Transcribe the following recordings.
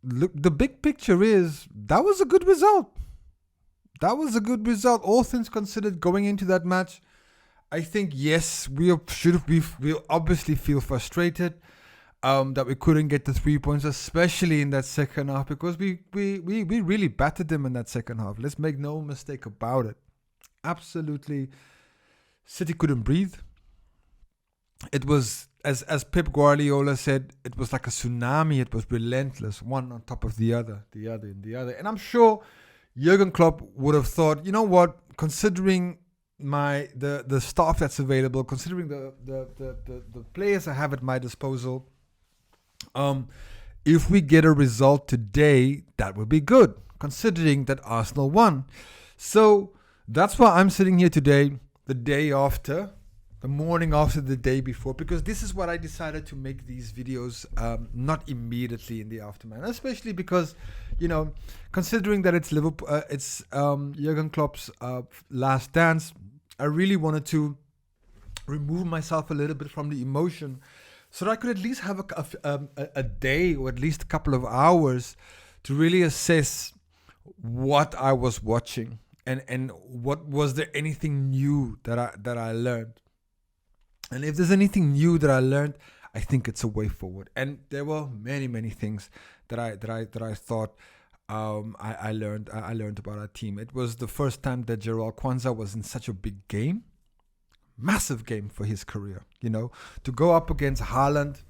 look, the big picture is that was a good result. That was a good result, all things considered. Going into that match, I think yes, we obviously feel frustrated that we couldn't get the 3 points, especially in that second half, because we really battered them in that second half. Let's make no mistake about it. Absolutely, City couldn't breathe. It was, as Pep Guardiola said, it was like a tsunami. It was relentless, one on top of the other, and the other. And I'm sure Jurgen Klopp would have thought, you know what, considering the staff that's available, considering the players I have at my disposal, if we get a result today, that would be good, considering that Arsenal won. So that's why I'm sitting here today, the day after, the morning after the day before, because this is what I decided to make these videos not immediately in the aftermath, especially because, considering that it's Liverpool, it's Jurgen Klopp's last dance, I really wanted to remove myself a little bit from the emotion so that I could at least have a day or at least a couple of hours to really assess what I was watching and what was there anything new that I learned. And if there's anything new that I learned, I think it's a way forward. And there were many things that I thought I learned about our team. It was the first time that Jarrell Kwanzaa was in such a big game, massive game for his career. To go up against Haaland,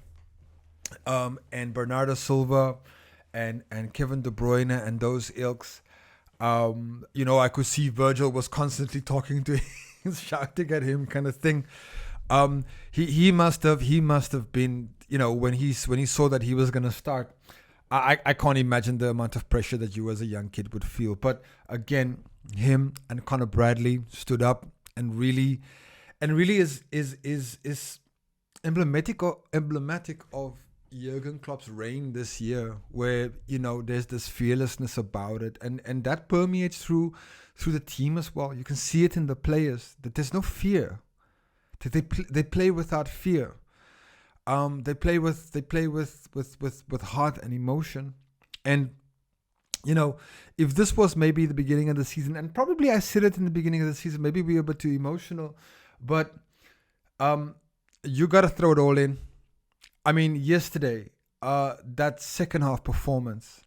and Bernardo Silva, and Kevin De Bruyne and those ilks. I could see Virgil was constantly talking to him, shouting at him, kind of thing. He must have been, when he saw that he was gonna start. I can't imagine the amount of pressure that you as a young kid would feel. But again, him and Conor Bradley stood up and really is emblematic of Jurgen Klopp's reign this year, where there's this fearlessness about it, and that permeates through the team as well. You can see it in the players that there's no fear. They play without fear. They play with heart and emotion. And if this was maybe the beginning of the season, and probably I said it in the beginning of the season, maybe we were a bit too emotional, but you got to throw it all in. I mean, yesterday, that second half performance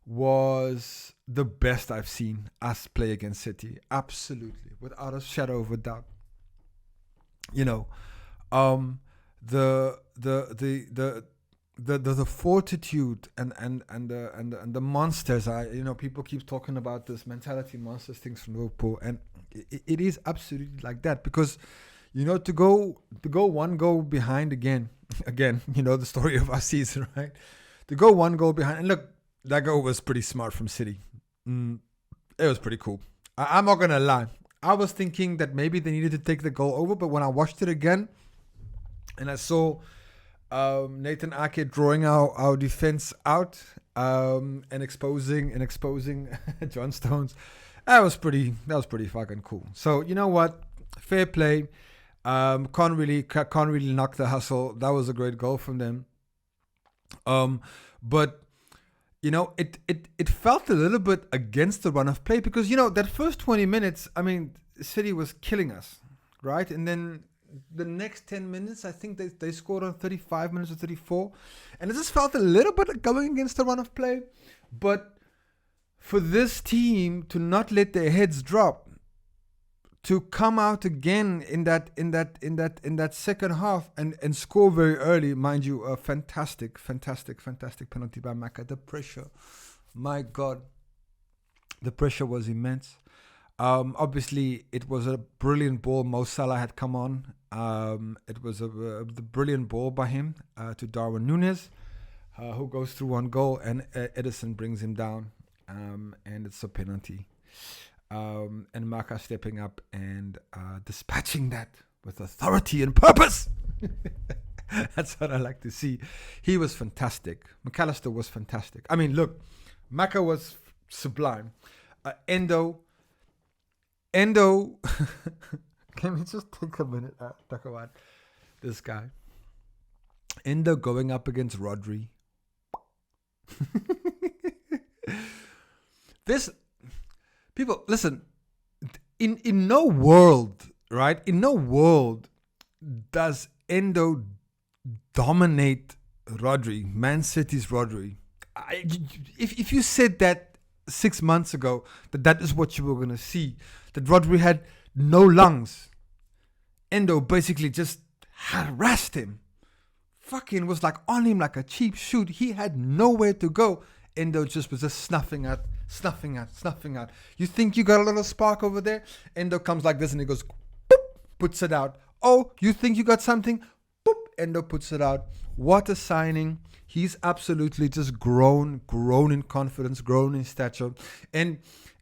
was the best I've seen us play against City. Absolutely, without a shadow of a doubt. The fortitude and the monsters. People keep talking about this mentality monsters things from Liverpool, and it is absolutely like that, because to go one goal behind again, the story of our season, right? To go one goal behind, and look, that goal was pretty smart from City. It was pretty cool. I'm not gonna lie. I was thinking that maybe they needed to take the goal over, but when I watched it again, and I saw Nathan Ake drawing our defense out, and exposing John Stones, that was pretty fucking cool. So you know what? Fair play. Can't really knock the hustle. That was a great goal from them. But it felt a little bit against the run of play, because that first 20 minutes, I mean, City was killing us, right? And then the next 10 minutes, I think they scored on 35 minutes or 34, and it just felt a little bit like going against the run of play. But for this team to not let their heads drop, to come out again in that second half and score very early, mind you, a fantastic penalty by Maka. The pressure, my God, the pressure was immense. Obviously, it was a brilliant ball. Mo Salah had come on. It was the brilliant ball by him to Darwin Núñez, who goes through one goal, and Edison brings him down, and it's a penalty. And Maka stepping up and dispatching that with authority and purpose. That's what I like to see. He was fantastic. McAllister was fantastic. I mean, look, Maka was sublime. Endo. Can we just take a minute to talk about this guy? Endo going up against Rodri. This people listen. In no world, right? In no world does Endo dominate Rodri, Man City's Rodri. If you said that 6 months ago, that is what you were going to see, that Rodri had no lungs, Endo basically just harassed him. Fucking was like on him like a cheap shoot. He had nowhere to go. Endo just was just snuffing out. You think you got a little spark over there? Endo comes like this and he goes, boop, puts it out. Oh, you think you got something? Boop, Endo puts it out. What a signing. He's absolutely just grown in confidence, grown in stature. And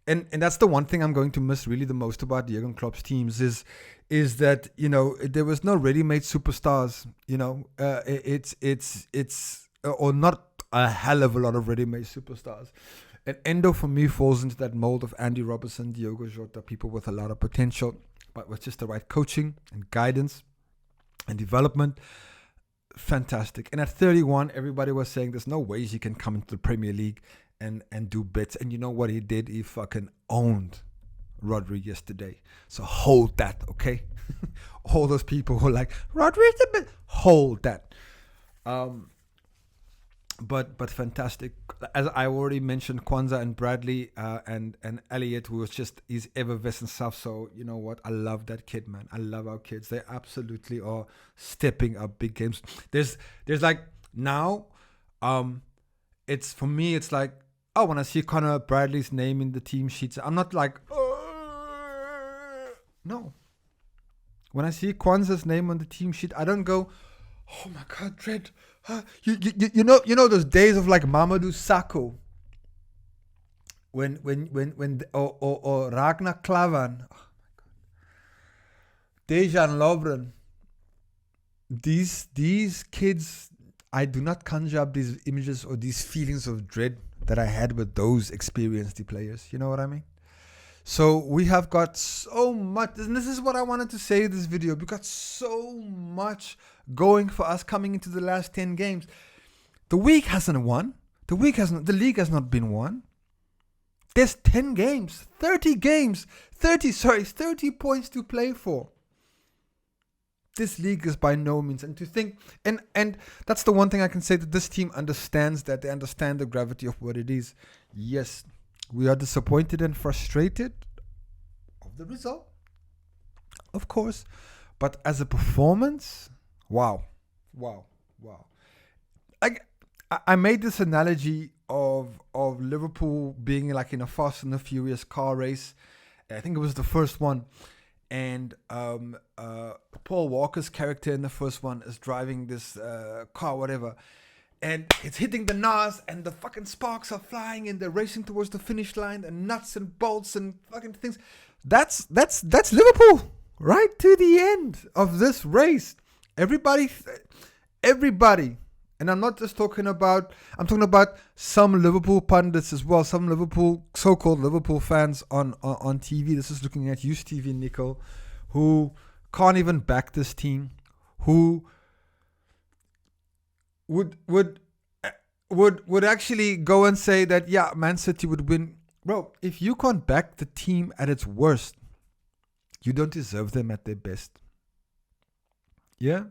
that's the one thing I'm going to miss really the most about Jurgen Klopp's teams is that, you know, there was no ready-made superstars, you know. Or not a hell of a lot of ready-made superstars. And Endo, for me, falls into that mold of Andy Robertson, Diogo Jota, people with a lot of potential, but with just the right coaching and guidance and development. Fantastic. And at 31, everybody was saying there's no ways he can come into the Premier League and do bits. And you know what he did? He fucking owned Rodri yesterday. So hold that, okay? All those people who are like, Rodri's a bit... Hold that. But fantastic. As I already mentioned, Kwanzaa and Bradley and Elliot, who was just his effervescent stuff. So you know what? I love that kid, man. I love our kids. They absolutely are stepping up big games. There's like now, it's for me. It's like, oh, when I see Connor Bradley's name in the team sheets, I'm not like, no. When I see Kwanzaa's name on the team sheet, I don't go, oh my God, Dread. You know those days of like Mamadou Sakho when or Ragnar Klavan, oh my God, Dejan Lovren. These kids, I do not conjure up these images or these feelings of dread that I had with those experienced players. You know what I mean? So we have got so much, and this is what I wanted to say in this video. We got so much going for us coming into the last 10 games. The league hasn't won. The league has not been won. There's 10 games, 30 points to play for. This league is by no means, and to think, and that's the one thing I can say, that this team understands that. They understand the gravity of what it is. Yes, we are disappointed and frustrated of the result, of course, but as a performance, wow. I made this analogy of Liverpool being like in a Fast and the Furious car race. I think it was the first one, and Paul Walker's character in the first one is driving this car, whatever. And it's hitting the NAS, and the fucking sparks are flying, and they're racing towards the finish line, and nuts and bolts and fucking things. That's Liverpool right to the end of this race. Everybody, and I'm not just talking about. I'm talking about some Liverpool pundits as well, some so-called Liverpool fans on TV. This is looking at Youth TV, Nickel, who can't even back this team, who would actually go and say that, yeah, Man City would win. Bro, if you can't back the team at its worst, you don't deserve them at their best. Yeah?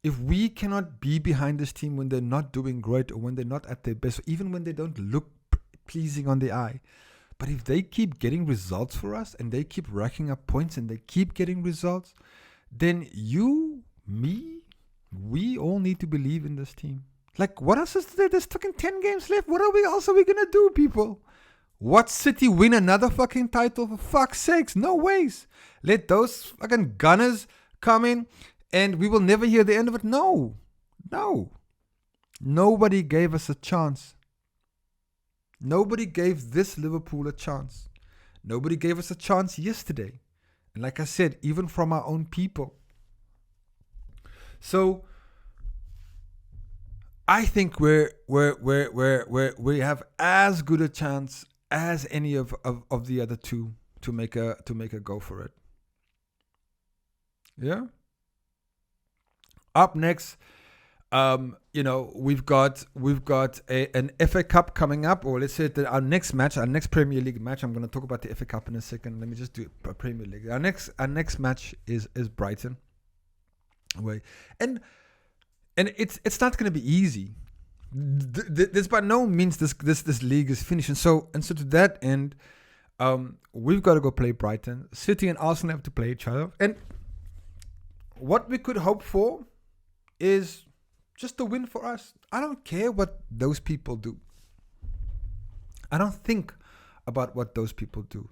If we cannot be behind this team when they're not doing great, or when they're not at their best, or even when they don't look pleasing on the eye, but if they keep getting results for us, and they keep racking up points, and they keep getting results, then you, me, we all need to believe in this team. Like, what else is there? There's fucking 10 games left. What else are we going to do, people? What City win another fucking title? For fuck's sakes, no ways. Let those fucking Gunners come in and we will never hear the end of it. No. Nobody gave us a chance. Nobody gave this Liverpool a chance. Nobody gave us a chance yesterday. And like I said, even from our own people. So I think we have as good a chance as any of the other two to make a go for it. Yeah. Up next, We've got an FA Cup coming up, or let's say that our next Premier League match. I'm going to talk about the FA Cup in a second. Let me just do a Premier League. Our next match is Brighton away, and it's not going to be easy. This by no means this league is finished, and so to that end, we've got to go play Brighton. City and Arsenal have to play each other, and what we could hope for is just a win for us. I don't care what those people do. I don't think about what those people do.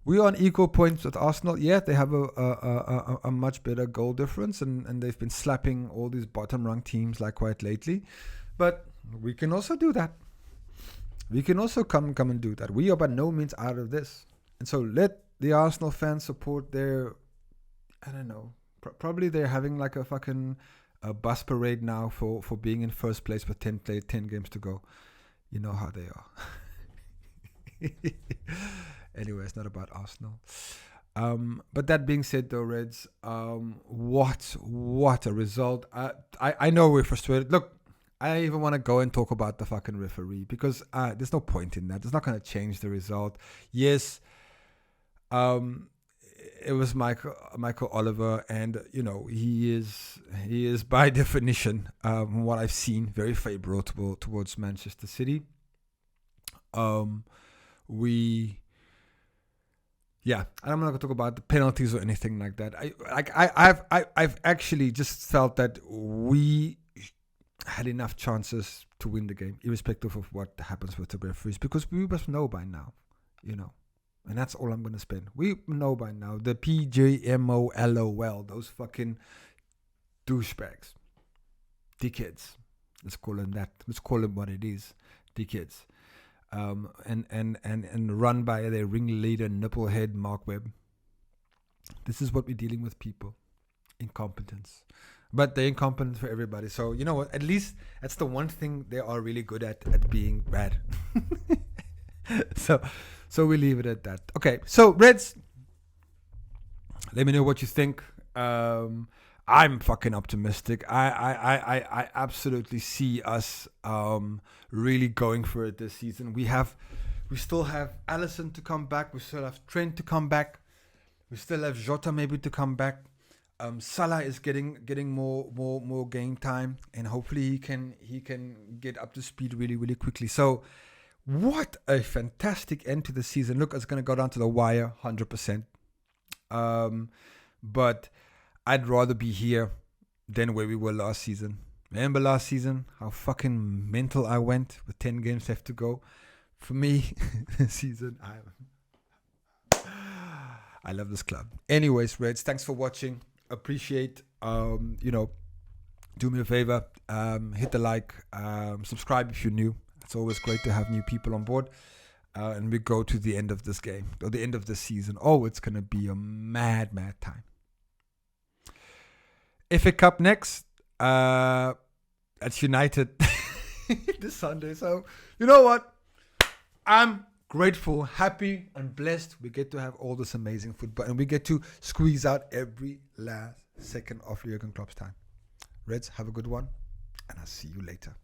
We are on equal points with Arsenal. Yeah, they have a much better goal difference, and they've been slapping all these bottom-rung teams like quite lately. But we can also do that. We can also come and do that. We are by no means out of this. And so let the Arsenal fans support their, I don't know, probably they're having like a fucking bus parade now for being in first place with 10 games to go. You know how they are. Anyway, it's not about Arsenal. But that being said, though, Reds, what a result. I know we're frustrated. Look, I even want to go and talk about the fucking referee because there's no point in that. It's not going to change the result. Yes, it was Michael Oliver, and he is by definition, from what I've seen, very favorable towards Manchester City. I'm not going to talk about the penalties or anything like that. I've actually just felt that we had enough chances to win the game, irrespective of what happens with the referees, because we must know by now, and that's all I'm going to spend. We know by now, the PJMOLOL, those fucking douchebags, dickheads. Let's call them that. Let's call them what it is, dickheads. And run by their ringleader, nipplehead Mark Webb. This is what we're dealing with, people. Incompetence. But they're incompetent for everybody. So, you know what? At least that's the one thing they are really good at being bad. So we leave it at that. Okay, so Reds, let me know what you think. I'm fucking optimistic. I absolutely see us really going for it this season. We still have Alisson to come back. We still have Trent to come back. We still have Jota maybe to come back. Salah is getting more game time, and hopefully he can get up to speed really, really quickly. So what a fantastic end to the season. Look, it's going to go down to the wire 100%. But I'd rather be here than where we were last season. Remember last season, how fucking mental I went with 10 games left to go? For me, this season, I love this club. Anyways, Reds, thanks for watching. Appreciate, do me a favor, hit the like, subscribe if you're new. It's always great to have new people on board. And we go to the end of this game, or the end of this season. Oh, it's going to be a mad time. FA Cup next. That's United this Sunday. So, you know what? I'm grateful, happy, and blessed. We get to have all this amazing football, and we get to squeeze out every last second of Jurgen Klopp's time. Reds, have a good one, and I'll see you later.